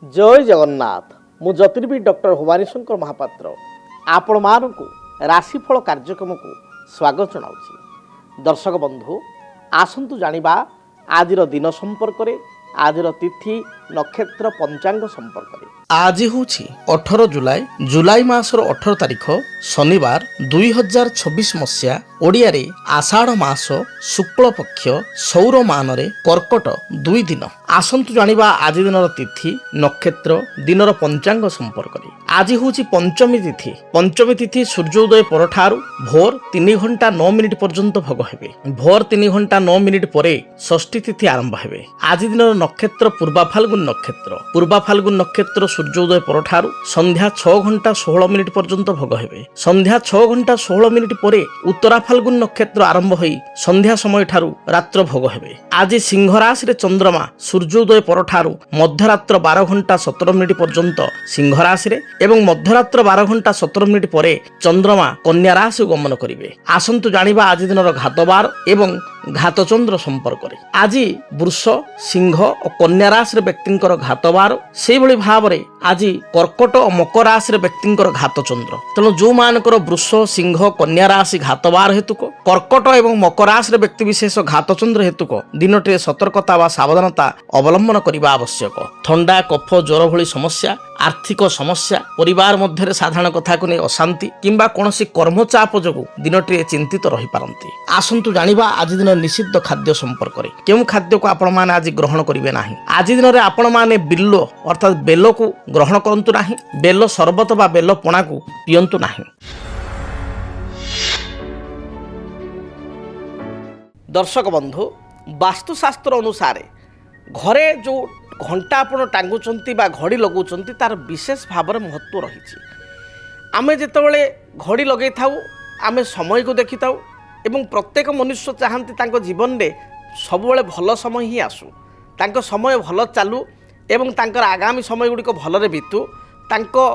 जय जगन्नाथ मु ज्योतिर्विद डॉक्टर भवानी शंकर महापात्र आपण मानक राशिफल कार्यक्रम को स्वागत जनाऊँ। दर्शक बंधु आसतु जानिबा आजिर दिन संपर्क रे आजिर तिथि नक्षत्र पंचांग संपर्क रे। आज हूँ 18 जुलाई जुलाई मासर 18 तारिख शनिवार 2026 मसीहा ओडिया रे आषाढ़ मास शुक्ल पक्ष सौर मान रे कर्कट 2 दिन। आसंतु जानिबा आज दिनर तिथि नक्षत्र दिनर पंचांग संपर्क रे। आज हूँ पंचमी तिथि। पंचमी तिथि सूर्योदय परठारु भोर 3 घंटा 9 मिनिट पर्यंत भोग हेबे। भोर 3 घंटा 9 मिनिट परे षष्ठी तिथि आरंभ हेबे। आज दिनर नक्षत्र पूर्वा फाल्गुन नक्षत्र। पूर्वा फाल्गुन नक्षत्र सूर्योदय परठारु संध्या 6 घंटा 16 मिनिट पर्यंत भोग हेबे। संध्या 6 घंटा 16 मिनिट परे उत्तरा फाल्गुन नक्षत्र आरंभ होई संध्या समय ठारु रात्र भोग हेबे। आज सिंह राशि रे चंद्रमा सूर्योदय परठारु मध्यरात्र 12 घंटा 17 मिनिट पर्यंत सिंह राशि रे एवं मध्यरात्र 12 घंटा 17 मिनिट परे चंद्रमा कन्या राशि गमन करिवे। आसंतु जानिबा आज दिनर घातबार एवं घातचंद्र संपर्क रे। आज वृष सिंह और कन्या राशि व्यक्तिंकर घातबार से भली भाव रे आज कर्कट और मकर राशि व्यक्तिंकर घातचंद्र। तेणु जो मानकर वृष सिंह कन्या राशि घातबार हेतुक कर्कट एवं मकर राशि व्यक्ति विशेष घातचंद्र हेतुक दिनटे सतर्कता व सावधानता अवलंबन करने आवश्यक। थंडा कफ ज्वर भली समस्या आर्थिक समस्या परिवार मध्य साधारण कथा को नहीं अशांति किंबा कौन कर्मचाप जो दिनटे चिंतित रही पारती। आसंतु जानिबा आज दिन निषिद्ध खाद्य संपर्क में केउ खाद्य को आपण माने आज ग्रहण करिवे नाही। आज दिन रे आपण माने बिल्लो अर्थात बेलो को ग्रहण करंतु नाही। बेलो शरबत बा बेलो पणा को पियंतु नाही। दर्शक बंधु वास्तुशास्त्र अनुसार घरे जो घंटा आपण टांगुचंती बा घड़ी लगौचंती तार विशेष भाव में महत्व रही। आमे जेतेबेले घड़ी लगे थाउ आमे समय को देखि थाउ एवं प्रत्येक मनुष्य चाहती तांको जीवन में सबुबले भल समय ही आसू तांको समय भल चालू एवं तांकर आगामी समय गुड़िक भलरे बीतू तांको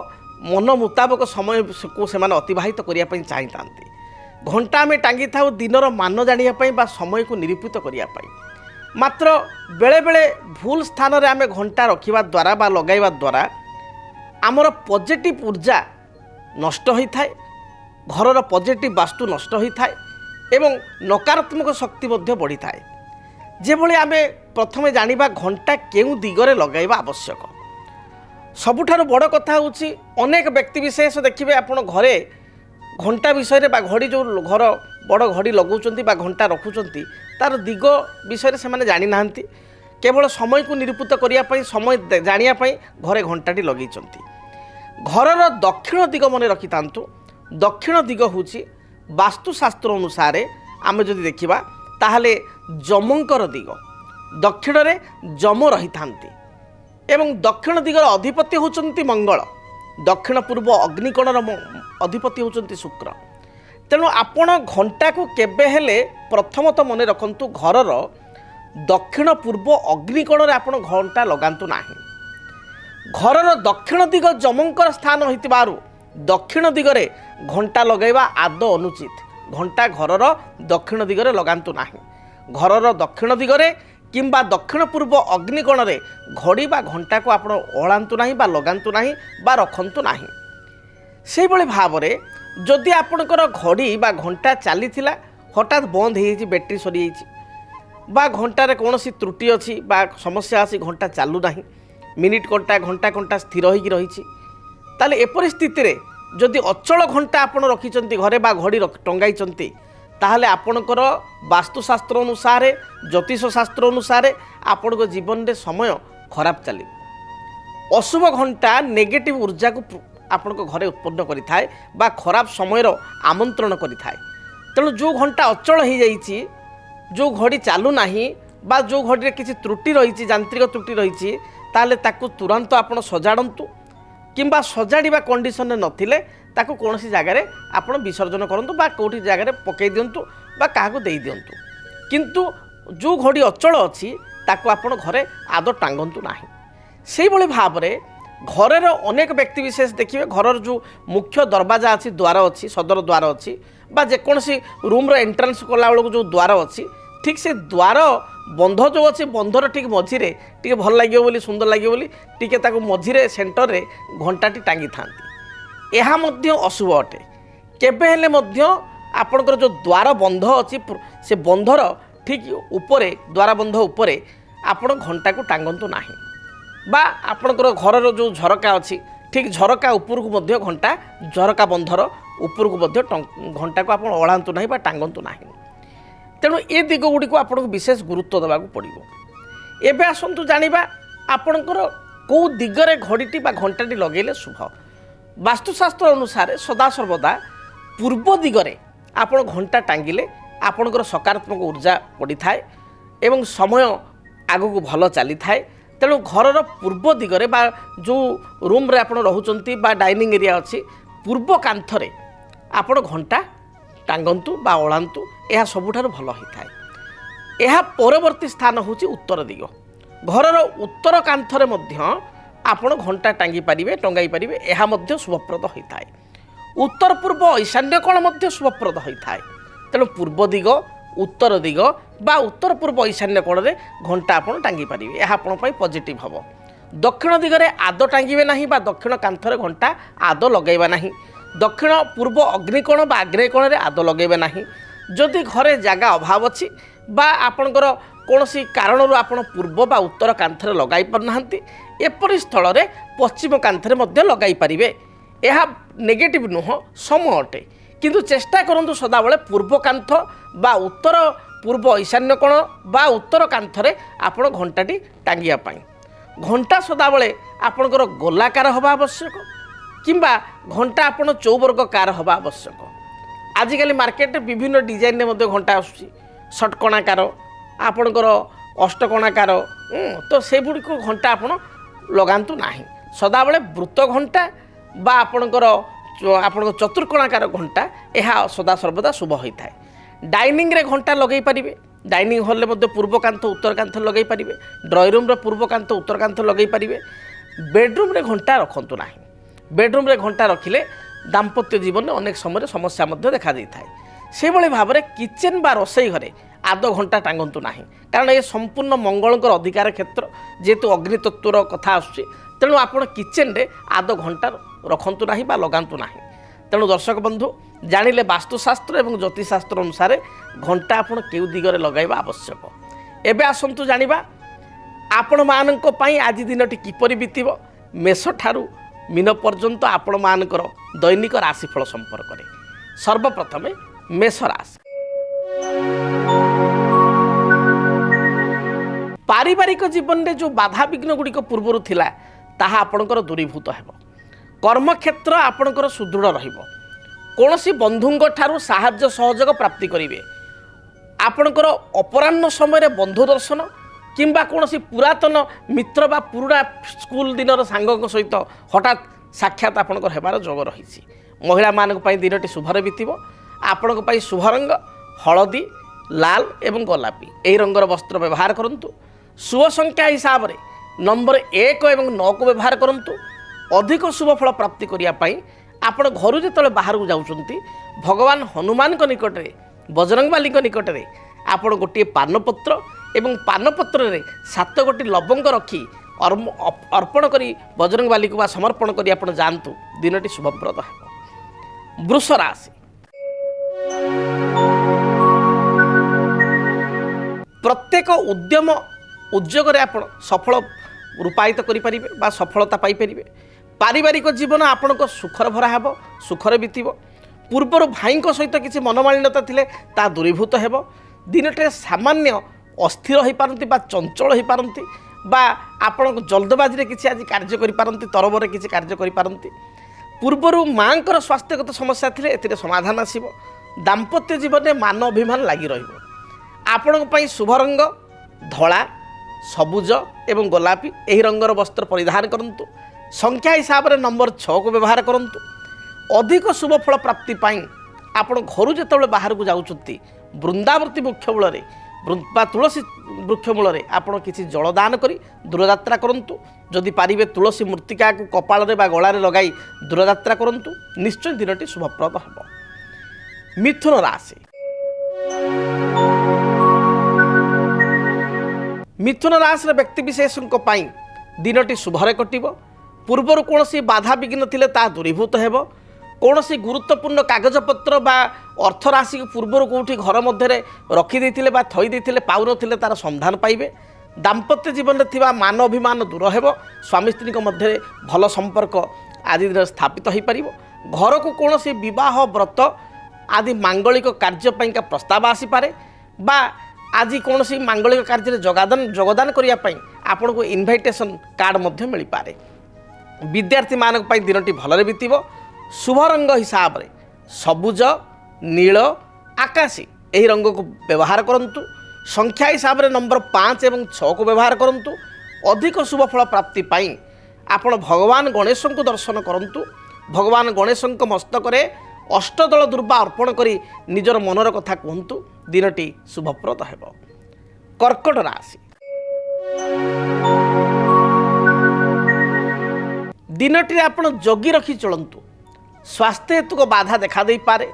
मन मुताबक समय को सेमाने अतिबाहित करिया पई चाहि तांती। घंटा आमे टांगी थाउ दिनर मान जानिया पई बा समय को निरूपित करिया पई। मात्र बेले बेले भूल स्थान रे आमे घंटा रखिबा द्वारा बा लगाइबा द्वारा आमर पॉजिटिव ऊर्जा नष्ट होई थाए। घरर पॉजिटिव वास्तु नष्ट होई थाए एवं नकारात्मक शक्ति मध्य बढ़ी थाए। जेभली आमे प्रथमे जानिबा घंटा केउ दिगरे लगाइबा आवश्यक। सबुठारु बड़ कथा होउछि अनेक व्यक्ति विशेष देखिबे आपण घरे घंटा विषय बा घड़ी जो घर बड़ घड़ी लगौचंती बा घंटा रखुचंती तार दिग विषय से माने जानि नाहंती। केवल समय को निरूपित करिया पई समय जानिया पई घरे घंटाटी लगैचंती। घरर दक्षिण दिग मने रखितांतु। दक्षिण दिग होउछि वास्तुशास्त्र अनुसार आमे जदि देखिबा ताहले जमंकर दिग दक्षिण रे जम रही थांती एवं दक्षिण दिगर अधिपति होचंती मंगल। दक्षिण पूर्व अग्निकोणर अधिपति होचंती शुक्र। तेणु आपण घंटा को केबे हेले प्रथमत मने रखंतु घरर दक्षिण पूर्व अग्निकोण रे आपण घंटा लगांतु नाही। घरर दक्षिण दिग जमंकर स्थान होइतिबारु दक्षिण दिगरे घंटा लगाइबा आदौ अनुचित। घंटा घरर दक्षिण दिगरे लगांतु नाही। घरर दक्षिण दिगरे किंबा दक्षिण पूर्व अग्निकोण रे घड़ी बा घंटा को आपण ओळांतु नाही बा लगांतु नाही बा रखंतु नाही। सेहि भली भाव रे जदि आपणकर घड़ी बा घंटा चलीथिला हठात बंद हो जाइए बैटेरी सरी जाइए बा घंटार कौन त्रुटि अच्छी बा समस्या आसी घंटा चालू नहीं मिनिट घंटा घंटा घंटा स्थिर होगी रही ताले एपरि स्थिति रे जदि अचल घंटा आपण रखिचंती घरे बा घड़ी टंगाइचंती ताहले आपणकर वास्तुशास्त्र अनुसार ज्योतिष शास्त्र अनुसार आपण जीवन रे समय खराब चली। अशुभ घंटा नेगेटिव ऊर्जा को आपण घरे उत्पन्न करि थाए बा खराब समय आमंत्रण करि थाए। तेणु जो घंटा अचल हो जाइए जो घड़ी चालू नाही बा जो घड़ी रे किसी त्रुटि रही यांत्रिक त्रुटि रही ताले ताकू तुरंत आपण सजाड़तु किंबा सजाड़ा कंडीशन नथिले ताकू कौन सी जगार आप विसर्जन करूँ बा कौटी जगार पकई दिंतु बा क्या दे दिंतु। किंतु जो घड़ी अचल अच्छी ताकू आपण घरे आदौ टांगतु नाही। से भली भाव में घर अनेक व्यक्ति विशेष देखिए घर जो मुख्य दरवाजा अच्छी द्वार अच्छी सदर द्वार अच्छी बा जेकोसी रूम्र एंट्रांस कला बेलू जो द्वार अच्छी ठीक से द्वार ବନ୍ଧ ଯେଉଁ ଅଛି ବନ୍ଧର ଠିକ୍ ମଝିରେ ଟିକେ ଭଲ ଲାଗିବ ବୋଲି ସୁନ୍ଦର ଲାଗିବ ବୋଲି ଟିକେ ତାକୁ ମଝିରେ ସେଣ୍ଟରରେ ଘଣ୍ଟାଟି ଟାଙ୍ଗିଥାନ୍ତି। ଏହା ମଧ୍ୟ ଅଶୁଭ ଅଟେ। କେବେ ହେଲେ ମଧ୍ୟ ଆପଣଙ୍କର ଯେଉଁ ଦ୍ୱାର ବନ୍ଧ ଅଛି ସେ ବନ୍ଧର ଠିକ୍ ଉପରେ ଦ୍ୱାର ବନ୍ଧ ଉପରେ ଆପଣ ଘଣ୍ଟାକୁ ଟାଙ୍ଗନ୍ତୁ ନାହିଁ। ବା ଆପଣଙ୍କର ଘରର ଯେଉଁ ଝରକା ଅଛି ଠିକ୍ ଝରକା ଉପରକୁ ମଧ୍ୟ ଘଣ୍ଟା ଝରକା ବନ୍ଧର ଉପରକୁ ମଧ୍ୟ ଘଣ୍ଟାକୁ ଆପଣ ଓଳାନ୍ତୁ ନାହିଁ ବା ଟାଙ୍ଗନ୍ତୁ ନାହିଁ। ତେଣୁ ଏ ଦିଗ ଗୁଡ଼ିକୁ ଆପଣଙ୍କୁ ବିଶେଷ ଗୁରୁତ୍ୱ ଦେବାକୁ ପଡ଼ିବ। ଏବେ ଆସନ୍ତୁ ଜାଣିବା ଆପଣଙ୍କର କେଉଁ ଦିଗରେ ଘଡ଼ିଟି ବା ଘଣ୍ଟାଟି ଲଗାଇଲେ ଶୁଭ। ବାସ୍ତୁଶାସ୍ତ୍ର ଅନୁସାରେ ସଦାସର୍ବଦା ପୂର୍ବ ଦିଗରେ ଆପଣ ଘଣ୍ଟା ଟାଙ୍ଗିଲେ ଆପଣଙ୍କର ସକାରାତ୍ମକ ଉର୍ଜା ପଡ଼ିଥାଏ ଏବଂ ସମୟ ଆଗକୁ ଭଲ ଚାଲିଥାଏ। ତେଣୁ ଘରର ପୂର୍ବ ଦିଗରେ ବା ଯେଉଁ ରୁମ୍ରେ ଆପଣ ରହୁଛନ୍ତି ବା ଡାଇନିଂ ଏରିଆ ଅଛି ପୂର୍ବ କାନ୍ଥରେ ଆପଣ ଘଣ୍ଟା ଟାଙ୍ଗନ୍ତୁ ବା ଓଳାନ୍ତୁ, ଏହା ସବୁଠାରୁ ଭଲ ହୋଇଥାଏ। ଏହା ପରବର୍ତ୍ତୀ ସ୍ଥାନ ହେଉଛି ଉତ୍ତର ଦିଗ। ଘରର ଉତ୍ତର କାନ୍ଥରେ ମଧ୍ୟ ଆପଣ ଘଣ୍ଟା ଟାଙ୍ଗି ପାରିବେ ଟଙ୍ଗାଇ ପାରିବେ, ଏହା ମଧ୍ୟ ଶୁଭପ୍ରଦ ହୋଇଥାଏ। ଉତ୍ତର ପୂର୍ବ ଈଶାନ୍ୟ କୋଣ ମଧ୍ୟ ଶୁଭପ୍ରଦ ହୋଇଥାଏ। ତେଣୁ ପୂର୍ବ ଦିଗ ଉତ୍ତର ଦିଗ ବା ଉତ୍ତର ପୂର୍ବ ଈଶାନ୍ୟ କୋଣରେ ଘଣ୍ଟା ଆପଣ ଟାଙ୍ଗି ପାରିବେ, ଏହା ଆପଣଙ୍କ ପାଇଁ ପଜିଟିଭ୍ ହେବ। ଦକ୍ଷିଣ ଦିଗରେ ଆଦ ଟାଙ୍ଗିବେ ନାହିଁ ବା ଦକ୍ଷିଣ କାନ୍ଥରେ ଘଣ୍ଟା ଆଦ ଲଗାଇବା ନାହିଁ। ଦକ୍ଷିଣ ପୂର୍ବ ଅଗ୍ନିକୋଣ ବା ଆଗ୍ନେୟ କୋଣରେ ଆଦ ଲଗାଇବେ ନାହିଁ। ଯଦି ଘରେ ଜାଗା ଅଭାବ ଅଛି ବା ଆପଣଙ୍କର କୌଣସି କାରଣରୁ ଆପଣ ପୂର୍ବ ବା ଉତ୍ତର କାନ୍ଥରେ ଲଗାଇ ପାରୁନାହାନ୍ତି, ଏପରି ସ୍ଥଳରେ ପଶ୍ଚିମ କାନ୍ଥରେ ମଧ୍ୟ ଲଗାଇ ପାରିବେ। ଏହା ନେଗେଟିଭ୍ ନୁହଁ, ସମ ଅଟେ। କିନ୍ତୁ ଚେଷ୍ଟା କରନ୍ତୁ ସଦାବେଳେ ପୂର୍ବ କାନ୍ଥ ବା ଉତ୍ତର ପୂର୍ବ ଈଶାନ୍ୟ କୋଣ ବା ଉତ୍ତର କାନ୍ଥରେ ଆପଣ ଘଣ୍ଟାଟି ଟାଙ୍ଗିବା ପାଇଁ। ଘଣ୍ଟା ସଦାବେଳେ ଆପଣଙ୍କର ଗୋଲାକାର ହେବା ଆବଶ୍ୟକ କିମ୍ବା ଘଣ୍ଟା ଆପଣ ଚୌବର୍ଗକାର ହେବା ଆବଶ୍ୟକ। ଆଜିକାଲି ମାର୍କେଟରେ ବିଭିନ୍ନ ଡିଜାଇନରେ ମଧ୍ୟ ଘଣ୍ଟା ଆସୁଛି, ଷଟକଣାକାର ଆପଣଙ୍କର ଅଷ୍ଟକଣାକାର, ତ ସେଗୁଡ଼ିକ ଘଣ୍ଟା ଆପଣ ଲଗାନ୍ତୁ ନାହିଁ। ସଦାବେଳେ ବୃତ୍ତ ଘଣ୍ଟା ବା ଆପଣଙ୍କ ଚତୁର୍କଣାକାର ଘଣ୍ଟା ଏହା ସଦାସର୍ବଦା ଶୁଭ ହୋଇଥାଏ। ଡାଇନିଂରେ ଘଣ୍ଟା ଲଗାଇ ପାରିବେ, ଡାଇନିଂ ହଲ୍ରେ ମଧ୍ୟ ପୂର୍ବ କାନ୍ଥ ଉତ୍ତର କାନ୍ଥ ଲଗାଇ ପାରିବେ। ଡ୍ରଇଂ ରୁମ୍ରେ ପୂର୍ବ କାନ୍ଥ ଉତ୍ତର କାନ୍ଥ ଲଗାଇ ପାରିବେ। ବେଡ଼ରୁମ୍ରେ ଘଣ୍ଟା ରଖନ୍ତୁ ନାହିଁ। ବେଡ଼ରୁମ୍ରେ ଘଣ୍ଟା ରଖିଲେ ଦାମ୍ପତ୍ୟ ଜୀବନରେ ଅନେକ ସମୟରେ ସମସ୍ୟା ମଧ୍ୟ ଦେଖାଦେଇଥାଏ। ସେଭଳି ଭାବରେ କିଚେନ୍ ବା ରୋଷେଇ ଘରେ ଆଦ ଘଣ୍ଟା ଟାଙ୍ଗନ୍ତୁ ନାହିଁ, କାରଣ ଏ ସମ୍ପୂର୍ଣ୍ଣ ମଙ୍ଗଳଙ୍କର ଅଧିକାର କ୍ଷେତ୍ର, ଯେହେତୁ ଅଗ୍ନିତତ୍ତ୍ୱର କଥା ଆସୁଛି। ତେଣୁ ଆପଣ କିଚେନ୍ରେ ଆଦ ଘଣ୍ଟା ରଖନ୍ତୁ ନାହିଁ ବା ଲଗାନ୍ତୁ ନାହିଁ। ତେଣୁ ଦର୍ଶକ ବନ୍ଧୁ ଜାଣିଲେ ବାସ୍ତୁଶାସ୍ତ୍ର ଏବଂ ଜ୍ୟୋତିଷଶାସ୍ତ୍ର ଅନୁସାରେ ଘଣ୍ଟା ଆପଣ କେଉଁ ଦିଗରେ ଲଗାଇବା ଆବଶ୍ୟକ। ଏବେ ଆସନ୍ତୁ ଜାଣିବା ଆପଣମାନଙ୍କ ପାଇଁ ଆଜି ଦିନଟି କିପରି ବିତିବ। ମେଷଠାରୁ ମୀନ ପର୍ଯ୍ୟନ୍ତ ଆପଣମାନଙ୍କର ଦୈନିକ ରାଶିଫଳ ସମ୍ପର୍କରେ। ସର୍ବପ୍ରଥମେ ମେଷ ରାଶି। ପାରିବାରିକ ଜୀବନରେ ଯେଉଁ ବାଧାବିଘ୍ନ ଗୁଡ଼ିକ ପୂର୍ବରୁ ଥିଲା ତାହା ଆପଣଙ୍କର ଦୂରୀଭୂତ ହେବ। କର୍ମକ୍ଷେତ୍ର ଆପଣଙ୍କର ସୁଦୃଢ଼ ରହିବ। କୌଣସି ବନ୍ଧୁଙ୍କ ଠାରୁ ସାହାଯ୍ୟ ସହଯୋଗ ପ୍ରାପ୍ତି କରିବେ। ଆପଣଙ୍କର ଅପରାହ୍ନ ସମୟରେ ବନ୍ଧୁ ଦର୍ଶନ କିମ୍ବା କୌଣସି ପୁରାତନ ମିତ୍ର ବା ପୁରୁଣା ସ୍କୁଲ ଦିନର ସାଙ୍ଗଙ୍କ ସହିତ ହଠାତ୍ ସାକ୍ଷାତ ଆପଣଙ୍କର ହେବାର ଯୋଗ ରହିଛି। ମହିଳାମାନଙ୍କ ପାଇଁ ଦିନଟି ଶୁଭରେ ବିତିବ। ଆପଣଙ୍କ ପାଇଁ ଶୁଭ ରଙ୍ଗ ହଳଦୀ, ଲାଲ ଏବଂ ଗୋଲାପୀ, ଏହି ରଙ୍ଗର ବସ୍ତ୍ର ବ୍ୟବହାର କରନ୍ତୁ। ଶୁଭ ସଂଖ୍ୟା ହିସାବରେ ନମ୍ବର 1 ଏବଂ 9କୁ ବ୍ୟବହାର କରନ୍ତୁ। ଅଧିକ ଶୁଭ ଫଳ ପ୍ରାପ୍ତି କରିବା ପାଇଁ ଆପଣ ଘରୁ ଯେତେବେଳେ ବାହାରକୁ ଯାଉଛନ୍ତି ଭଗବାନ ହନୁମାନଙ୍କ ନିକଟରେ, ବଜରଙ୍ଗବାଲୀଙ୍କ ନିକଟରେ ଆପଣ ଗୋଟିଏ ପାନପତ୍ର ଏବଂ ପାନପତ୍ରରେ 7 ଗୋଟି ଲବଙ୍ଗ ରଖି ଅର୍ପଣ କରି ବଜରଙ୍ଗବାଲୀକୁ ବା ସମର୍ପଣ କରି ଆପଣ ଯାଆନ୍ତୁ, ଦିନଟି ଶୁଭପ୍ରଦ ହେବ। ବୃଷ ରାଶି। ପ୍ରତ୍ୟେକ ଉଦ୍ୟମ ଉଦ୍ୟୋଗରେ ଆପଣ ସଫଳ ରୂପାୟିତ କରିପାରିବେ ବା ସଫଳତା ପାଇପାରିବେ। ପାରିବାରିକ ଜୀବନ ଆପଣଙ୍କ ସୁଖରେ ଭରା ହେବ, ସୁଖରେ ବିତିବ। ପୂର୍ବରୁ ଭାଇଙ୍କ ସହିତ କିଛି ମନମାଳିନ୍ୟତା ଥିଲେ ତାହା ଦୂରୀଭୂତ ହେବ। ଦିନଟିରେ ସାମାନ୍ୟ ଅସ୍ଥିର ହୋଇପାରନ୍ତି ବା ଚଞ୍ଚଳ ହୋଇପାରନ୍ତି ବା ଆପଣ ଜଲ୍ଦବାଜିରେ କିଛି ଆଜି କାର୍ଯ୍ୟ କରିପାରନ୍ତି, ତରବରରେ କିଛି କାର୍ଯ୍ୟ କରିପାରନ୍ତି। ପୂର୍ବରୁ ମାଆଙ୍କର ସ୍ୱାସ୍ଥ୍ୟଗତ ସମସ୍ୟା ଥିଲେ ଏଥିରେ ସମାଧାନ ଆସିବ। ଦାମ୍ପତ୍ୟ ଜୀବନରେ ମାନ ଅଭିମାନ ଲାଗି ରହିବ। ଆପଣଙ୍କ ପାଇଁ ଶୁଭ ରଙ୍ଗ ଧଳା, ସବୁଜ ଏବଂ ଗୋଲାପୀ, ଏହି ରଙ୍ଗର ବସ୍ତ୍ର ପରିଧାନ କରନ୍ତୁ। ସଂଖ୍ୟା ହିସାବରେ ନମ୍ବର 6କୁ ବ୍ୟବହାର କରନ୍ତୁ। ଅଧିକ ଶୁଭ ଫଳ ପ୍ରାପ୍ତି ପାଇଁ ଆପଣ ଘରୁ ଯେତେବେଳେ ବାହାରକୁ ଯାଉଛନ୍ତି ବୃନ୍ଦାବତୀ ବୃକ୍ଷ ମୂଳରେ ବା ତୁଳସୀ ବୃକ୍ଷ ମୂଳରେ ଆପଣ କିଛି ଜଳଦାନ କରି ଦୂରଯାତ୍ରା କରନ୍ତୁ। ଯଦି ପାରିବେ ତୁଳସୀ ମୃତ୍ତିକାକୁ କପାଳରେ ବା ଗଳାରେ ଲଗାଇ ଦୂରଯାତ୍ରା କରନ୍ତୁ, ନିଶ୍ଚୟ ଦିନଟି ଶୁଭପ୍ରଦ ହେବ। ମିଥୁନ ରାଶି। मिथुन राशि व्यक्तिशेषों दिनटी शुभरे कटिब। पूर्वर कौन बाधा विघ्न थिले ता दूरीभूत हेब। कौन गुरुत्वपूर्ण कागजपत्र बा अर्थ राशि पूर्वर कौटी घर मध्य रखिदे बा थईदे पाऊ नथिले तार संधान पाइबे। दाम्पत्य जीवन में थिबा मान अभिमान दूर हेब। स्वामी स्त्री मध्य भल संपर्क आदि दिन स्थापित हो पार। घर को कौन विवाह व्रत आदि मांगलिक कार्य का प्रस्ताव आसीपे बा आज कौन मांगलिक कार्य जोगदान करने आपण को इनविटेशन कार्ड मध्य मिल पारे। विद्यार्थी मानक पई दिनटी भलरे बीतिब। शुभ रंग हिसाब रे सबुज नील आकाशी यही रंग को व्यवहार करंतु। संख्या हिसाब रे नंबर 5 एवं 6 को व्यवहार करंतु। अधिक शुभ फल प्राप्ति पाई आपण भगवान गणेश को दर्शन करंतु। भगवान गणेश मस्तक रे अष्टदल दुर्वा अर्पण करी निजर मनर कथा कहतु। दिनटी शुभप्रद हेब। कर्कट राशि दिनटी आपण जगी रखी चलतु। स्वास्थ्य हेतु को बाधा देखा दे पारे।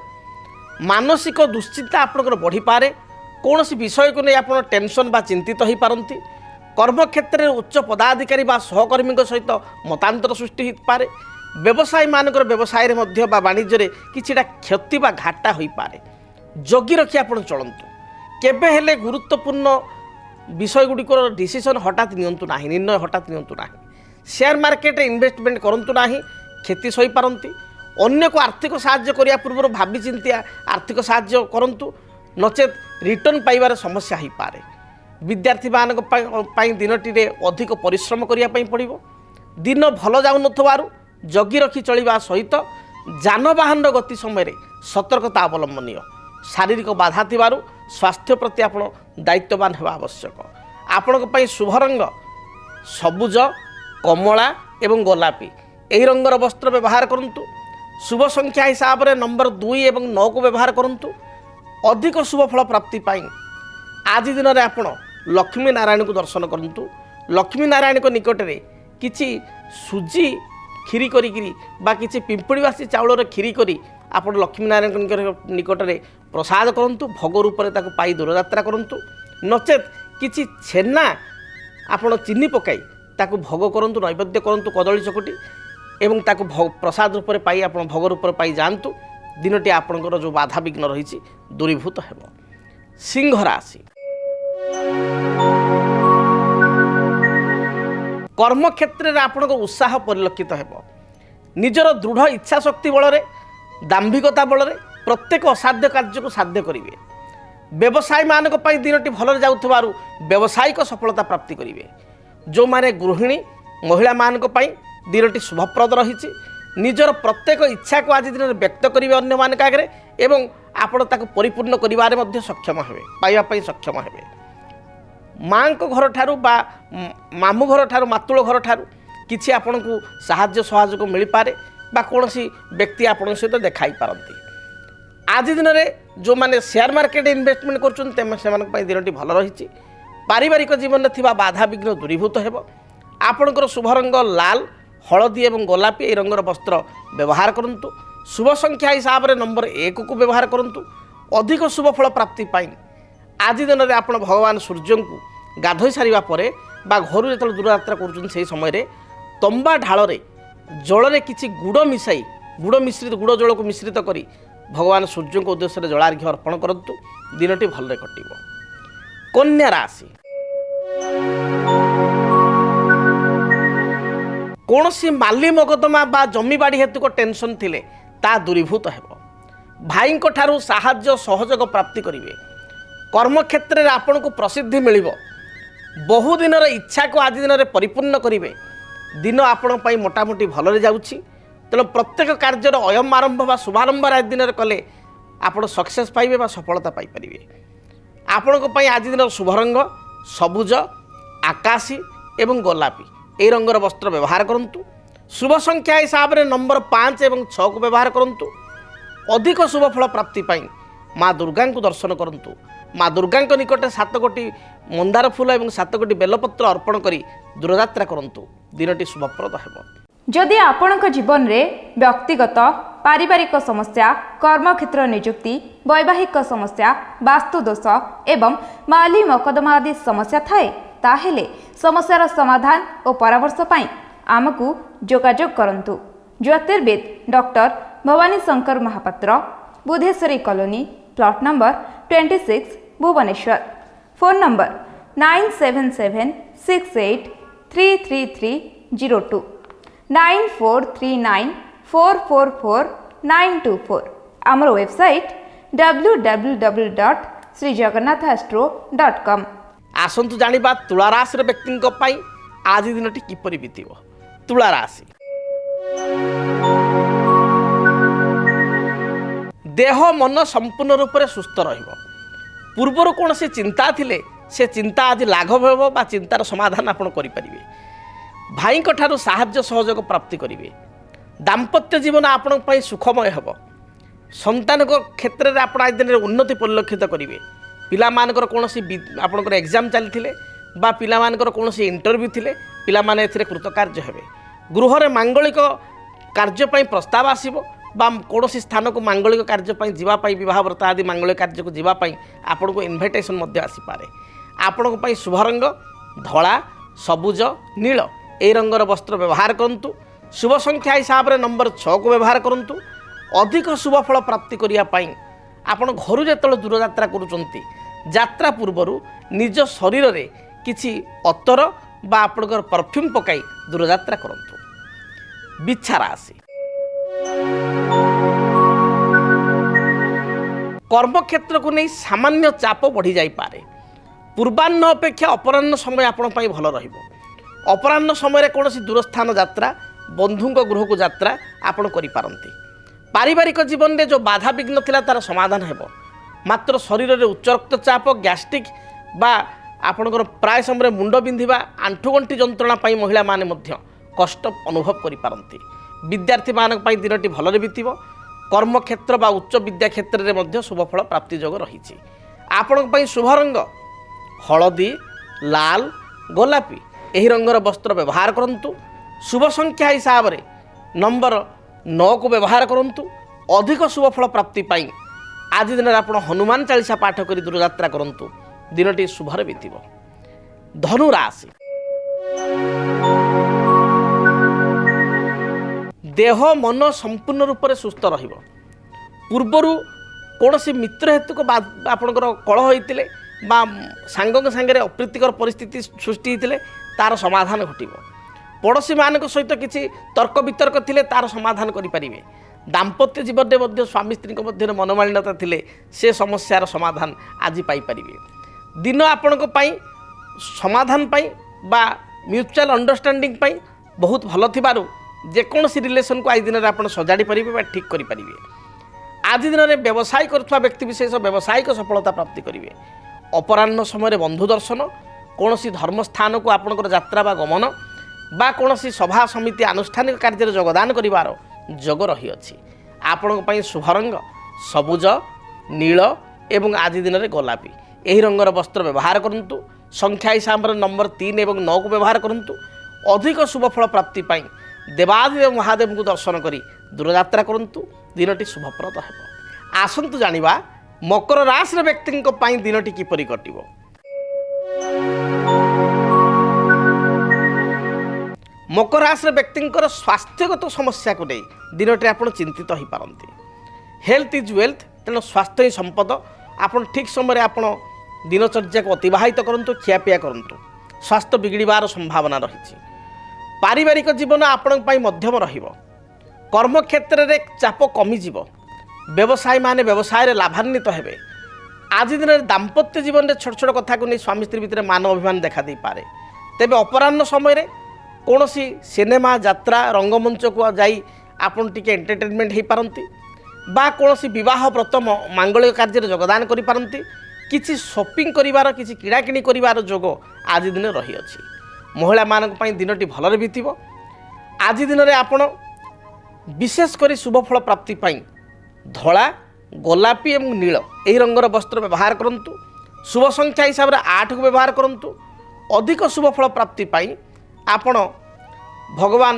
मानसिक दुश्चिंता आपंकर बढ़ी पारे। कौन विषय को नहीं आप टेंशन बा चिंतित हो पारती। कर्मक्षेत्र में उच्च पदाधिकारी बा सहकर्मी सहित मतांतर सृष्टि हो पारे। व्यवसायी मानकर व्यवसाय मध्य बा वाणिज्य किछिटा क्षति बा घाटा हो पारे। जगी रखी आप चलतु। केबे हेले गुरुत्वपूर्ण विषय गुड़िकर डिसीजन हठात नियंतु नाही। निर्णय हठात नियंतु नाही। शेयर मार्केट इन्वेस्टमेंट करंतु नाही। क्षति सही पारती। अन्य को आर्थिक साहाय्य करिया पूर्व भावी चिंतिया आर्थिक साहाय्य करंतु नचेत रिटर्न पाइबार समस्या हो पारे। विद्यार्थी मानक पई दिनटी रे अधिक परिश्रम करिया पई पड़िबो। दिन भल जाउ नथवारु जगी रखी चलिबा सहित जानवाहन गति समय सतर्कता अवलंबनीय। शारीरिक बाधा थिबारु स्वास्थ्य प्रति आपण दायित्ववान हेबा आवश्यक। आपणक पई शुभ रंग सबुज कमला एवं गोलापी एही रंगर वस्त्र व्यवहार करंतु। शुभ संख्या हिसाब रे नंबर 2 एवं 9 को व्यवहार करंतु। अधिक शुभ फल प्राप्ति पाई आज दिन में आपण लक्ष्मी नारायण को दर्शन करंतु। लक्ष्मी नारायण को निकट में किछि सुजी खीरी करी बा किछि पिंपड़ीवासी चाउलर खीरी करी आपण लक्ष्मी नारायण निकट में प्रसाद करंतु। भोग रूप में ताको पाई दूरयात्रा करंतु। नचेत किछि छेना आपण चीनी पकाई ताको भोग करंतु। नैवेद्य करंतु कदली चकटी एवं ताको प्रसाद रूप में पाई आपण भोग रूप में पाई जातु। दिनटी आपणकर जो बाधा विघ्न रही दूरीभूत हेब। सिंह राशि कर्मक्षेत्र में आपणक उत्साह परिलक्षित हेब। निजर दृढ़ इच्छा शक्ति बल दाम्भिकता बल प्रत्येक असाध्य कार्य को साध्य करेंगे। व्यवसायी मानक पई दिनटी भल जाउथबारु व्यावसायिक सफलता प्राप्ति करेंगे। जो माने गृहिणी महिला मानक पई दिनटी शुभप्रद रही। निजर प्रत्येक इच्छा को आज दिन में व्यक्त करेंगे अन्य मानक आगे एवं आपण ताको परिपूर्ण करिवारे मध्य सक्षम हेबे पाइबा पई सक्षम हेबे। माँ को घर ठारू बा मामू घर ठारू मातुल घर ठारू किछि आपण को साहाय्य सहयोग मिल पारे बा कोनोसी व्यक्ति आपण सहित देखाई पारंती। आज दिन में जो माने शेयर मार्केट इन्वेस्टमेंट कर दिनटी भल रही। पारिवारिक जीवन में थिबा बाधा विघ्न दूरीभूत हेब। आपणकर शुभ रंग लाल हलदी एवं गोलापी ए रंगर वस्त्र व्यवहार करंतु। शुभ संख्या हिसाब रे नंबर 1 को व्यवहार करंतु। अधिक शुभ फल प्राप्ति पाई आज दिन में आप भगवान सूर्य को गाधोई सारिबा परे बा घर जो दूरयात्रा कर समय तंबा ढाल जल में किसी गुड़ मिसाई गुड़ मिश्रित गुड़ जल को मिश्रित करी भगवान सूर्य को उद्देश्य जलार्घ्य अर्पण करंतु। दिनटी भलरे कटिब। कन्या राशि कौन सी माली मकदमा बा जमीबाड़ी हेतु को टेंशन थिले ता दूरीभूत हेब। भाई ठारू साहाय्य सहयोग प्राप्ति करेंगे। कर्मक्षेत्र में आपण को प्रसिद्धि मिलिबो। बहुदिनर इच्छा को आज दिन में परिपूर्ण करेंगे। दिन आपण पई मोटामोटी भलरे जाउछि। तेणु प्रत्येक कार्यर अयम आरंभ बा शुभारंभ आज दिन में कले आपण सक्सेस पाइबे बा सफलता पाई परिबे। आपण को पई आज दिन शुभ रंग सबुज आकाशी एवं गोलापी ए रंगर वस्त्र व्यवहार करंतु। शुभ संख्या हिसाब रे नंबर 5 एवं 6 को व्यवहार करंतु। अधिक शुभ फल प्राप्ति पाई माँ दुर्गा को दर्शन करंतु। माँ दुर्गा निकट 7 कोटी मंदार फूल एवं 7 कोटी बेलपत्र अर्पण करी दूरयात्रा करंतु। दिनटी शुभप्रद हेब। जदि आपणक जीवन में व्यक्तिगत पारिवारिक समस्या कर्मक्षेत्र नियुक्ति वैवाहिक समस्या वास्तुदोष एवं माली मकदमा आदि समस्या थाए ତାହେଲେ ସମସ୍ୟାର ସମାଧାନ ଓ ପରାମର୍ଶ ପାଇଁ ଆମକୁ ଯୋଗାଯୋଗ କରନ୍ତୁ। ଜ୍ୟୋତିର୍ବିଦ doctor Bhabani Shankar Mahapatra, Budheswari colony, plot number 26, Bhubaneswar. Phone number 9776833302, 9439444924। ଆମର ୱେବସାଇଟ୍ www.srijagannathastro.com। ଆସନ୍ତୁ ଜାଣିବା ତୁଳା ରାଶିର ବ୍ୟକ୍ତିଙ୍କ ପାଇଁ ଆଜି ଦିନଟି କିପରି ବିତିବ। ତୁଳା ରାଶି, ଦେହ ମନ ସମ୍ପୂର୍ଣ୍ଣ ରୂପରେ ସୁସ୍ଥ ରହିବ। ପୂର୍ବରୁ କୌଣସି ଚିନ୍ତା ଥିଲେ ସେ ଚିନ୍ତା ଆଜି ଲାଘବ ହେବ ବା ଚିନ୍ତାର ସମାଧାନ ଆପଣ କରିପାରିବେ। ଭାଇଙ୍କ ଠାରୁ ସାହାଯ୍ୟ ସହଯୋଗ ପ୍ରାପ୍ତି କରିବେ। ଦାମ୍ପତ୍ୟ ଜୀବନ ଆପଣଙ୍କ ପାଇଁ ସୁଖମୟ ହେବ। ସନ୍ତାନଙ୍କ କ୍ଷେତ୍ରରେ ଆପଣ ଆଜି ଦିନରେ ଉନ୍ନତି ପରିଲକ୍ଷିତ କରିବେ। ପିଲାମାନଙ୍କର କୌଣସି ଆପଣଙ୍କର ଏକ୍ଜାମ୍ ଚାଲିଥିଲେ ବା ପିଲାମାନଙ୍କର କୌଣସି ଇଣ୍ଟରଭ୍ୟୁ ଥିଲେ ପିଲାମାନେ ଏଥିରେ କୃତକାର୍ଯ୍ୟ ହେବେ। ଗୃହରେ ମାଙ୍ଗଳିକ କାର୍ଯ୍ୟ ପାଇଁ ପ୍ରସ୍ତାବ ଆସିବ ବା କୌଣସି ସ୍ଥାନକୁ ମାଙ୍ଗଳିକ କାର୍ଯ୍ୟ ପାଇଁ ଯିବା ପାଇଁ, ବିବାହ ବ୍ରତ ଆଦି ମାଙ୍ଗଳିକ କାର୍ଯ୍ୟକୁ ଯିବା ପାଇଁ ଆପଣଙ୍କୁ ଇନଭାଇଟେସନ୍ ମଧ୍ୟ ଆସିପାରେ। ଆପଣଙ୍କ ପାଇଁ ଶୁଭ ରଙ୍ଗ ଧଳା, ସବୁଜ, ନୀଳ ଏହି ରଙ୍ଗର ବସ୍ତ୍ର ବ୍ୟବହାର କରନ୍ତୁ। ଶୁଭ ସଂଖ୍ୟା ହିସାବରେ ନମ୍ବର 6କୁ ବ୍ୟବହାର କରନ୍ତୁ। ଅଧିକ ଶୁଭ ଫଳ ପ୍ରାପ୍ତି କରିବା ପାଇଁ ଆପଣ ଘରୁ ଯେତେବେଳେ ଦୂରଯାତ୍ରା କରୁଛନ୍ତି, ଯାତ୍ରା ପୂର୍ବରୁ ନିଜ ଶରୀରରେ କିଛି ଅତର ବା ଆପଣଙ୍କର ପରଫ୍ୟୁମ୍ ପକାଇ ଦୂରଯାତ୍ରା କରନ୍ତୁ। ବିଛା ରାଶି, କର୍ମକ୍ଷେତ୍ରକୁ ନେଇ ସାମାନ୍ୟ ଚାପ ବଢ଼ିଯାଇପାରେ। ପୂର୍ବାହ୍ନ ଅପେକ୍ଷା ଅପରାହ୍ନ ସମୟ ଆପଣଙ୍କ ପାଇଁ ଭଲ ରହିବ। ଅପରାହ୍ନ ସମୟରେ କୌଣସି ଦୂରସ୍ଥାନ ଯାତ୍ରା, ବନ୍ଧୁଙ୍କ ଗୃହକୁ ଯାତ୍ରା ଆପଣ କରିପାରନ୍ତି। ପାରିବାରିକ ଜୀବନରେ ଯେଉଁ ବାଧାବିଘ୍ନ ଥିଲା ତାର ସମାଧାନ ହେବ। ମାତ୍ର ଶରୀରରେ ଉଚ୍ଚ ରକ୍ତଚାପ, ଗ୍ୟାଷ୍ଟ୍ରିକ୍ ବା ଆପଣଙ୍କର ପ୍ରାୟ ସମୟରେ ମୁଣ୍ଡ ବିନ୍ଧିବା, ଆଣ୍ଠୁଗଣ୍ଠି ଯନ୍ତ୍ରଣା ପାଇଁ ମହିଳାମାନେ ମଧ୍ୟ କଷ୍ଟ ଅନୁଭବ କରିପାରନ୍ତି। ବିଦ୍ୟାର୍ଥୀମାନଙ୍କ ପାଇଁ ଦିନଟି ଭଲରେ ବିତିବ। କର୍ମକ୍ଷେତ୍ର ବା ଉଚ୍ଚ ବିଦ୍ୟା କ୍ଷେତ୍ରରେ ମଧ୍ୟ ଶୁଭଫଳ ପ୍ରାପ୍ତି ଯୋଗ ରହିଛି। ଆପଣଙ୍କ ପାଇଁ ଶୁଭ ରଙ୍ଗ ହଳଦୀ, ଲାଲ, ଗୋଲାପୀ ଏହି ରଙ୍ଗର ବସ୍ତ୍ର ବ୍ୟବହାର କରନ୍ତୁ। ଶୁଭ ସଂଖ୍ୟା ହିସାବରେ ନମ୍ବର 9କୁ ବ୍ୟବହାର କରନ୍ତୁ। ଅଧିକ ଶୁଭଫଳ ପ୍ରାପ୍ତି ପାଇଁ ଆଜି ଦିନରେ ଆପଣ ହନୁମାନ ଚାଳିଶା ପାଠ କରି ଦୂରଯାତ୍ରା କରନ୍ତୁ। ଦିନଟି ଶୁଭରେ ବିତିବ। ଧନୁ ରାଶି, ଦେହ ମନ ସମ୍ପୂର୍ଣ୍ଣ ରୂପରେ ସୁସ୍ଥ ରହିବ। ପୂର୍ବରୁ କୌଣସି ମିତ୍ର ହେତୁକ ଆପଣଙ୍କର କଳହ ହୋଇଥିଲେ ବା ସାଙ୍ଗଙ୍କ ସାଙ୍ଗରେ ଅପ୍ରୀତିକର ପରିସ୍ଥିତି ସୃଷ୍ଟି ହୋଇଥିଲେ ତାର ସମାଧାନ ଘଟିବ। ପଡ଼ୋଶୀମାନଙ୍କ ସହିତ କିଛି ତର୍କ ବିତର୍କ ଥିଲେ ତାର ସମାଧାନ କରିପାରିବେ। ଦାମ୍ପତ୍ୟ ଜୀବନରେ ମଧ୍ୟ ସ୍ୱାମୀ ସ୍ତ୍ରୀଙ୍କ ମଧ୍ୟରେ ମନମାଳିନ୍ୟତା ଥିଲେ ସେ ସମସ୍ୟାର ସମାଧାନ ଆଜି ପାଇପାରିବେ। ଦିନ ଆପଣଙ୍କ ପାଇଁ ସମାଧାନ ପାଇଁ ବା ମ୍ୟୁଚୁଆଲ୍ ଅଣ୍ଡରଷ୍ଟାଣ୍ଡିଂ ପାଇଁ ବହୁତ ଭଲ ଥିବାରୁ ଯେକୌଣସି ରିଲେସନକୁ ଆଜି ଦିନରେ ଆପଣ ସଜାଡ଼ି ପାରିବେ ବା ଠିକ୍ କରିପାରିବେ। ଆଜି ଦିନରେ ବ୍ୟବସାୟ କରୁଥିବା ବ୍ୟକ୍ତିବିଶେଷ ବ୍ୟବସାୟିକ ସଫଳତା ପ୍ରାପ୍ତି କରିବେ। ଅପରାହ୍ନ ସମୟରେ ବନ୍ଧୁ ଦର୍ଶନ, କୌଣସି ଧର୍ମସ୍ଥାନକୁ ଆପଣଙ୍କର ଯାତ୍ରା ବା ଗମନ ବା କୌଣସି ସଭା ସମିତି ଆନୁଷ୍ଠାନିକ କାର୍ଯ୍ୟରେ ଯୋଗଦାନ କରିବାର ଯୋଗ ରହିଅଛି। ଆପଣଙ୍କ ପାଇଁ ଶୁଭ ରଙ୍ଗ ସବୁଜ, ନୀଳ ଏବଂ ଆଜି ଦିନରେ ଗୋଲାପୀ ଏହି ରଙ୍ଗର ବସ୍ତ୍ର ବ୍ୟବହାର କରନ୍ତୁ। ସଂଖ୍ୟା ହିସାବରେ ନମ୍ବର 3 ଏବଂ 9କୁ ବ୍ୟବହାର କରନ୍ତୁ। ଅଧିକ ଶୁଭଫଳ ପ୍ରାପ୍ତି ପାଇଁ ଦେବାଦେବ ମହାଦେବଙ୍କୁ ଦର୍ଶନ କରି ଦୂରଯାତ୍ରା କରନ୍ତୁ। ଦିନଟି ଶୁଭପ୍ରଦ ହେବ। ଆସନ୍ତୁ ଜାଣିବା ମକର ରାଶିର ବ୍ୟକ୍ତିଙ୍କ ପାଇଁ ଦିନଟି କିପରି କଟିବ। ମକର ରାଶିର ବ୍ୟକ୍ତିଙ୍କର ସ୍ୱାସ୍ଥ୍ୟଗତ ସମସ୍ୟାକୁ ନେଇ ଦିନଟି ଆପଣ ଚିନ୍ତିତ ହୋଇପାରନ୍ତି। ହେଲ୍ଥ ଇଜ୍ ୱେଲ୍ଥ, ତେଣୁ ସ୍ୱାସ୍ଥ୍ୟ ହିଁ ସମ୍ପଦ। ଆପଣ ଠିକ୍ ସମୟରେ ଆପଣ ଦିନଚର୍ଯ୍ୟାକୁ ଅତିବାହିତ କରନ୍ତୁ, ଖିଆପିଆ କରନ୍ତୁ। ସ୍ୱାସ୍ଥ୍ୟ ବିଗିଡ଼ିବାର ସମ୍ଭାବନା ରହିଛି। ପାରିବାରିକ ଜୀବନ ଆପଣଙ୍କ ପାଇଁ ମଧ୍ୟମ ରହିବ। କର୍ମକ୍ଷେତ୍ରରେ ଚାପ କମିଯିବ। ବ୍ୟବସାୟୀମାନେ ବ୍ୟବସାୟରେ ଲାଭାନ୍ୱିତ ହେବେ। ଆଜି ଦିନରେ ଦାମ୍ପତ୍ୟ ଜୀବନରେ ଛୋଟ ଛୋଟ କଥାକୁ ନେଇ ସ୍ୱାମୀ ସ୍ତ୍ରୀ ଭିତରେ ମାନ ଅଭିମାନ ଦେଖାଦେଇପାରେ। ତେବେ ଅପରାହ୍ନ ସମୟରେ କୌଣସି ସିନେମା, ଯାତ୍ରା, ରଙ୍ଗମଞ୍ଚକୁ ଯାଇ ଆପଣ ଟିକେ ଏଣ୍ଟରଟେନମେଣ୍ଟ ହୋଇପାରନ୍ତି ବା କୌଣସି ବିବାହ ବ୍ରତ ମାଙ୍ଗଳିକ କାର୍ଯ୍ୟରେ ଯୋଗଦାନ କରିପାରନ୍ତି। କିଛି ସପିଂ କରିବାର, କିଛି କିଣାକିଣି କରିବାର ଯୋଗ ଆଜି ଦିନ ରହିଅଛି। ମହିଳାମାନଙ୍କ ପାଇଁ ଦିନଟି ଭଲରେ ବିତିବ। ଆଜି ଦିନରେ ଆପଣ ବିଶେଷ କରି ଶୁଭଫଳ ପ୍ରାପ୍ତି ପାଇଁ ଧଳା, ଗୋଲାପୀ ଏବଂ ନୀଳ ଏହି ରଙ୍ଗର ବସ୍ତ୍ର ବ୍ୟବହାର କରନ୍ତୁ। ଶୁଭ ସଂଖ୍ୟା ହିସାବରେ 8କୁ ବ୍ୟବହାର କରନ୍ତୁ। ଅଧିକ ଶୁଭଫଳ ପ୍ରାପ୍ତି ପାଇଁ ଆପଣ ଭଗବାନ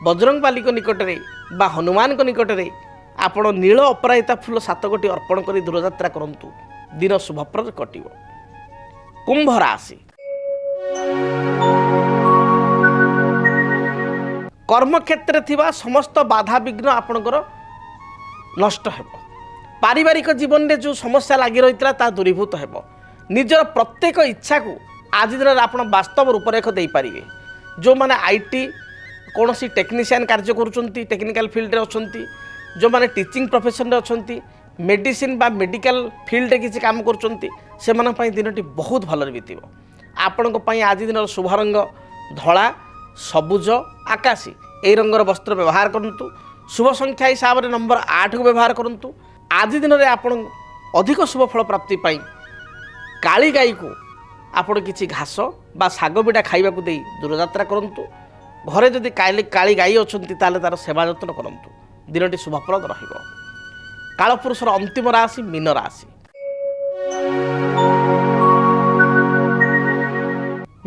ବଜରଙ୍ଗବାଲିଙ୍କ ନିକଟରେ ବା ହନୁମାନଙ୍କ ନିକଟରେ ଆପଣ ନୀଳ ଅପରାଜିତା ଫୁଲ 7 ଗୋଟି ଅର୍ପଣ କରି ଦୂରଯାତ୍ରା କରନ୍ତୁ। ଦିନ ଶୁଭପ୍ରଦ କଟିବ। କୁମ୍ଭ ରାଶି, কর্মক্ষেত্রে থিবা সমস্ত বাধা বিঘ্ন আপনার নষ্ট ହେବ। পারিবারিক জীবনে যে সমস্যা লাগি রয়েছে তা দূরীভূত ହେବ। নিজের প্রত্যেক ইচ্ছাকে আজ দিনের আপনার বাস্তব রূপরেখ দেইপারিবে। যে আইটি কৌশি টেকনিশিয়ান কার্য করছেন, টেকনিকাল ফিল্ডে অনেক, যে টিচিং প্রফেসনে অনেক, মেডিসিন বা মেডিকাল ফিল্ডে কিছু কাম করছেন, সে দিনটি বহুত ভালরে বিতিব। আপনার আজ দিনের শুভ রঙ ধলা, সবুজ, আকাশী এই রঙর বস্ত্র ব্যবহার করতু। শুভ সংখ্যা হিসাবে নম্বর 8 को ব্যবহার করতু। আজ দিনের আপনার অধিক শুভ ফল প্রাপ্তি পাই কালী গাଈକୁ ଆପଣ କିଛି ଘାସ ବା ଶାଗ ବିଡ଼ା ଖାଇବାକୁ ଦେଇ ଦୂରଯାତ୍ରା କରନ୍ତୁ। ଘରେ ଯଦି କାଳି ଗାଈ ଅଛନ୍ତି ତାହେଲେ ତା'ର ସେବା ଯତ୍ନ କରନ୍ତୁ। ଦିନଟି ଶୁଭପ୍ରଦ ରହିବ। କାଳପୁରୁଷର ଅନ୍ତିମ ରାଶି ମୀନ ରାଶି।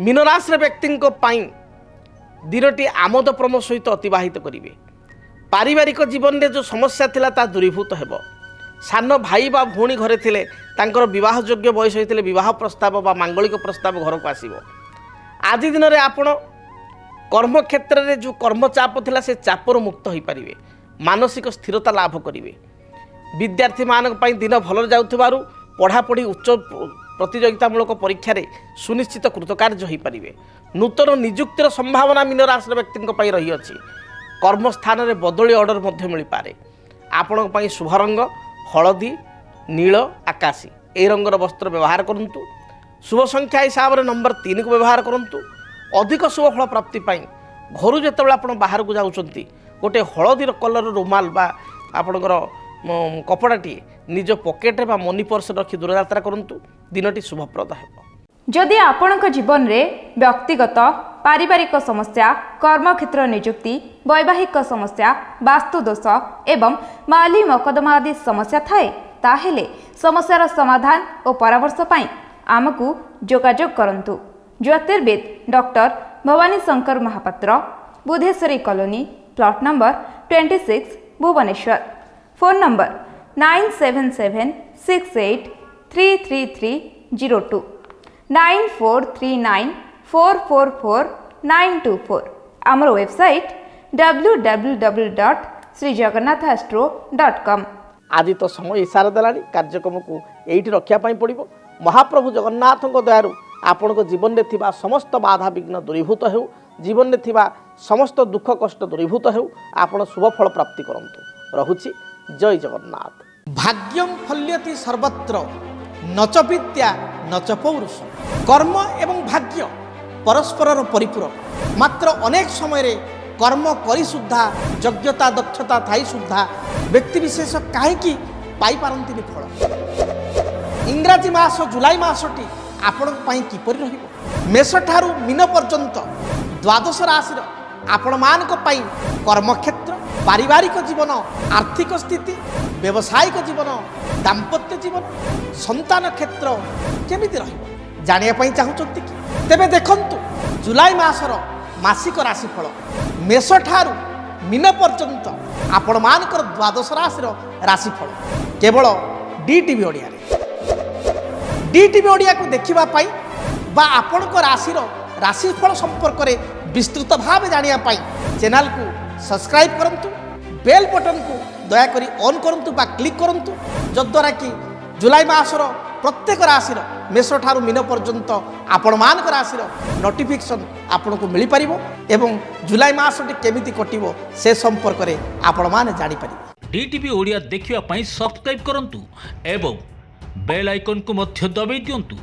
ମୀନ ରାଶିର ବ୍ୟକ୍ତିଙ୍କ ପାଇଁ ଦିନଟି ଆମୋଦ ପ୍ରମୋଦ ସହିତ ଅତିବାହିତ କରିବେ। ପାରିବାରିକ ଜୀବନରେ ଯେଉଁ ସମସ୍ୟା ଥିଲା ତାହା ଦୂରୀଭୂତ ହେବ। ସାନ ଭାଇ ବା ଭଉଣୀ ଘରେ ଥିଲେ ତାଙ୍କର ବିବାହ ଯୋଗ୍ୟ ବୟସ ହୋଇଥିଲେ ବିବାହ ପ୍ରସ୍ତାବ ବା ମାଙ୍ଗଳିକ ପ୍ରସ୍ତାବ ଘରକୁ ଆସିବ। ଆଜି ଦିନରେ ଆପଣ କର୍ମକ୍ଷେତ୍ରରେ ଯେଉଁ କର୍ମଚାପ ଥିଲା ସେ ଚାପରୁ ମୁକ୍ତ ହୋଇପାରିବେ। ମାନସିକ ସ୍ଥିରତା ଲାଭ କରିବେ। ବିଦ୍ୟାର୍ଥୀମାନଙ୍କ ପାଇଁ ଦିନ ଭଲରେ ଯାଉଥିବାରୁ ପଢ଼ାପଢ଼ି ଉଚ୍ଚ ପ୍ରତିଯୋଗିତାମୂଳକ ପରୀକ୍ଷାରେ ସୁନିଶ୍ଚିତ କୃତକାର୍ଯ୍ୟ ହୋଇପାରିବେ। ନୂତନ ନିଯୁକ୍ତିର ସମ୍ଭାବନା ମୀନ ରାଶିର ବ୍ୟକ୍ତିଙ୍କ ପାଇଁ ରହିଅଛି। କର୍ମସ୍ଥାନରେ ବଦଳି ଅର୍ଡ଼ର ମଧ୍ୟ ମିଳିପାରେ। ଆପଣଙ୍କ ପାଇଁ ଶୁଭ ରଙ୍ଗ ହଳଦୀ, ନୀଳ, ଆକାଶୀ এই রঙর বস্ত্র ব্যবহার করতু। শুভ সংখ্যা হিসাবে নম্বর 3 को ব্যবহার করতু। অধিক শুভ ফল প্রাপ্তি পাই ঘর যেতবে আপনার বাহারକୁ যাচ্ছেন গোটে হলদীর কলর রুমাল বা আপনার কপড়াটি নিজ পকেটে বা মনি পর্সে রখি দূরযাত্রা করতু। দিনটি শুভপ্রদ ହେବ। যদি ଆପଣଙ୍କ ଜୀବନରେ ବ୍ୟକ୍ତିଗତ ପାରିବାରିକ ସମସ୍ୟା, କର୍ମକ୍ଷେତ୍ର ନିଯୁକ୍ତି, ବୈବାହିକ ସମସ୍ୟା, ବାସ୍ତୁ ଦୋଷ ଏବଂ ମାଲି ମକଦ୍ଦମା ଆଦି ସମସ୍ୟା ଥାଏ, ତାହେଲେ ସମସ୍ୟାର ସମାଧାନ ଓ ପରାମର୍ଶ ପାଇଁ ଆମକୁ ଯୋଗାଯୋଗ କରନ୍ତୁ। ଜ୍ୟୋତିର୍ବିଦ doctor Bhabani Shankar Mahapatra, Budheswari colony, plot number 26, Bhubaneswar. Phone number 9776833302 9439444924। ଆମର ୱେବସାଇଟ୍ www.srijagannathastro.com। ଆଜି ତ ସମୟ ଇସାରା ଦେଲାଣି। କାର୍ଯ୍ୟକ୍ରମକୁ ଏଇଠି ରଖିବା ପାଇଁ ପଡ଼ିବ। ମହାପ୍ରଭୁ ଜଗନ୍ନାଥଙ୍କ ଦୟାରୁ ଆପଣଙ୍କ ଜୀବନରେ ଥିବା ସମସ୍ତ ବାଧା ବିଘ୍ନ ଦୂରୀଭୂତ ହେଉ। ଜୀବନରେ ଥିବା ସମସ୍ତ ଦୁଃଖ କଷ୍ଟ ଦୂରୀଭୂତ ହେଉ। ଆପଣ ଶୁଭ ଫଳ ପ୍ରାପ୍ତି କରନ୍ତୁ। ରହୁଛି। ଜୟ ଜଗନ୍ନାଥ। ଭାଗ୍ୟଂ ଫଲ୍ୟତି ସର୍ବତ୍ର ନଚ ବିଦ୍ୟା ନଚ ପୌରୁଷ। କର୍ମ ଏବଂ ଭାଗ୍ୟ ପରସ୍ପରର ପରିପୂରକ। ମାତ୍ର ଅନେକ ସମୟରେ କର୍ମ କରି ସୁଦ୍ଧା ଯୋଗ୍ୟତା ଦକ୍ଷତା ଥାଇ ସୁଦ୍ଧା ବ୍ୟକ୍ତିବିଶେଷ କାହିଁକି ପାଇପାରନ୍ତିନି ଫଳ। ଇଂରାଜୀ ମାସ ଜୁଲାଇ ମାସଟି ଆପଣଙ୍କ ପାଇଁ କିପରି ରହିବ? ମେଷଠାରୁ ମୀନ ପର୍ଯ୍ୟନ୍ତ ଦ୍ୱାଦଶ ରାଶିର ଆପଣମାନଙ୍କ ପାଇଁ କର୍ମକ୍ଷେତ୍ର, ପାରିବାରିକ ଜୀବନ, ଆର୍ଥିକ ସ୍ଥିତି, ବ୍ୟବସାୟିକ ଜୀବନ, ଦାମ୍ପତ୍ୟ ଜୀବନ, ସନ୍ତାନ କ୍ଷେତ୍ର କେମିତି ରହିବ ଜାଣିବା ପାଇଁ ଚାହୁଁଛନ୍ତି କି? ତେବେ ଦେଖନ୍ତୁ ଜୁଲାଇ ମାସର ମାସିକ ରାଶିଫଳ। ମେଷଠାରୁ ମୀନ ପର୍ଯ୍ୟନ୍ତ ଆପଣମାନଙ୍କର ଦ୍ୱାଦଶ ରାଶିର ରାଶିଫଳ କେବଳ DTV ଓଡ଼ିଆରେ। DTV ଓଡ଼ିଆକୁ ଦେଖିବା ପାଇଁ ବା ଆପଣଙ୍କ ରାଶିର ରାଶିଫଳ ସମ୍ପର୍କରେ ବିସ୍ତୃତ ଭାବେ ଜାଣିବା ପାଇଁ ଚ୍ୟାନେଲକୁ ସବସ୍କ୍ରାଇବ୍ କରନ୍ତୁ। ବେଲ୍ ବଟନ୍କୁ ଦୟାକରି ଅନ୍ କରନ୍ତୁ ବା କ୍ଲିକ୍ କରନ୍ତୁ, ଯଦ୍ୱାରା କି ଜୁଲାଇ ମାସର ପ୍ରତ୍ୟେକ ରାଶିର ମେଷଠାରୁ ମୀନ ପର୍ଯ୍ୟନ୍ତ ଆପଣମାନଙ୍କ ରାଶିର ନୋଟିଫିକେସନ୍ ଆପଣଙ୍କୁ ମିଳିପାରିବ ଏବଂ ଜୁଲାଇ ମାସଟି କେମିତି କଟିବ ସେ ସମ୍ପର୍କରେ ଆପଣମାନେ ଜାଣିପାରିବେ। DTV ଓଡ଼ିଆ ଦେଖିବା ପାଇଁ ସବସ୍କ୍ରାଇବ୍ କରନ୍ତୁ ଏବଂ ବେଲ୍ ଆଇକନ୍କୁ ମଧ୍ୟ ଦବାଇ ଦିଅନ୍ତୁ।